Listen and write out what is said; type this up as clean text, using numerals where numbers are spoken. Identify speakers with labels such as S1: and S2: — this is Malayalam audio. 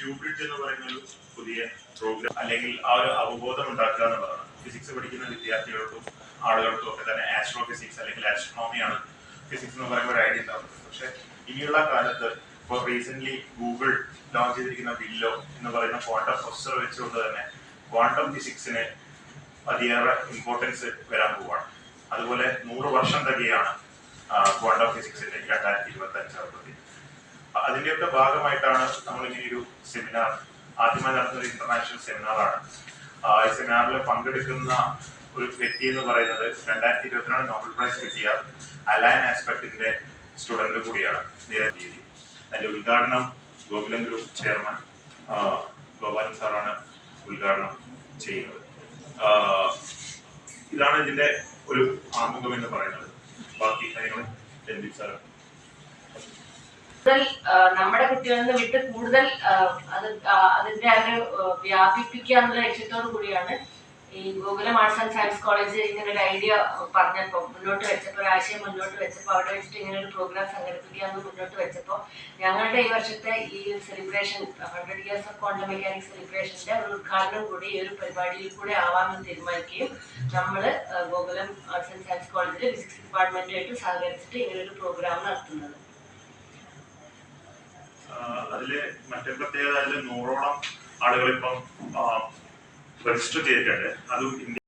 S1: ക്യൂബ്രിഡ്ജ് എന്ന് പറയുന്ന ഒരു പുതിയ പ്രോഗ്രാം അല്ലെങ്കിൽ ആ ഒരു അവബോധം ഉണ്ടാക്കുക എന്നുള്ളതാണ്. ഫിസിക്സ് പഠിക്കുന്ന വിദ്യാർത്ഥികൾക്കും ആളുകൾക്കും ഒക്കെ തന്നെ ആസ്ട്രോ ഫിസിക്സ് അല്ലെങ്കിൽ ആസ്ട്രോണമിയാണ് ഫിസിക്സ് എന്ന് പറയുന്ന ഒരു ഐഡിയ ഉണ്ടാവുന്നത്. പക്ഷെ ഇനിയുള്ള കാലത്ത് ഇപ്പോൾ റീസെന്റ് ഗൂഗിൾ ലോഞ്ച് ചെയ്തിരിക്കുന്ന വില്ലോ എന്ന് പറയുന്ന ക്വാണ്ടം പ്രൊസസർ വെച്ചുകൊണ്ട് തന്നെ ക്വാണ്ടം ഫിസിക്സിന് അതിയേറെ ഇമ്പോർട്ടൻസ് വരാൻ പോവാണ്. അതുപോലെ 100 വർഷം തന്നെയാണ് ക്വാണ്ടം ഫിസിക്സിന്റെ 2025 അതിന്റെയൊക്കെ ഭാഗമായിട്ടാണ് നമ്മൾ ഇങ്ങനെ ഒരു സെമിനാർ ആദ്യമായി നടത്തുന്ന ഒരു ഇന്റർനാഷണൽ സെമിനാറാണ്. ഈ സെമിനാറിൽ പങ്കെടുക്കുന്ന ഒരു വ്യക്തി എന്ന് പറയുന്നത് 2022 നോബൽ പ്രൈസ് കിട്ടിയ അലൈൻ ആസ്പെക്ടിന്റെ സ്റ്റുഡന്റ് കൂടിയാണ്. അതിന്റെ ഉദ്ഘാടനം ഗോകുലം ഗ്രൂപ്പ് ചെയർമാൻ ഗോപാലൻ സാറാണ് ഉദ്ഘാടനം ചെയ്യുന്നത്. ഇതാണ് ഇതിന്റെ ഒരു ആമുഖം എന്ന് പറയുന്നത്. ബാക്കി കാര്യങ്ങൾ രഞ്ജിത് സാർ.
S2: നമ്മുടെ കുട്ടികളിൽ നിന്ന് വിട്ട് കൂടുതൽ അതിന്റെ വ്യാപിപ്പിക്കുക എന്നുള്ള ലക്ഷ്യത്തോടു കൂടിയാണ് ഈ Gokulam arts and science college ഇങ്ങനെ ഒരു ഐഡിയ പറഞ്ഞപ്പോൾ മുന്നോട്ട് വെച്ചപ്പോൾ, ഒരു ആശയം മുന്നോട്ട് വെച്ചപ്പോൾ, അവിടെ വെച്ചിട്ട് ഇങ്ങനെ ഒരു പ്രോഗ്രാം സംഘടിപ്പിക്കുക എന്ന് മുന്നോട്ട് വെച്ചപ്പോൾ ഞങ്ങളുടെ ഈ വർഷത്തെ ഈ celebration 100 years of quantum mechanics സെലിബ്രേഷന്റെ ഒരു ഉദ്ഘാടനം കൂടി ഈ ഒരു പരിപാടിയിൽ കൂടെ ആവാമെന്ന് തീരുമാനിക്കുകയും നമ്മൾ ഗോകുലം ആർട്സ് ആൻഡ് സയൻസ് കോളേജിലെ ഫിസിക്സ് ഡിപ്പാർട്ട്മെന്റുമായിട്ട് സഹകരിച്ചിട്ട് ഇങ്ങനെ ഒരു പ്രോഗ്രാം നടത്തുന്നത്.
S1: അതില് മറ്റേ പ്രത്യേകത 100ഓളം ആളുകൾ ഇപ്പം രജിസ്റ്റർ ചെയ്തിട്ടുണ്ട്. അതും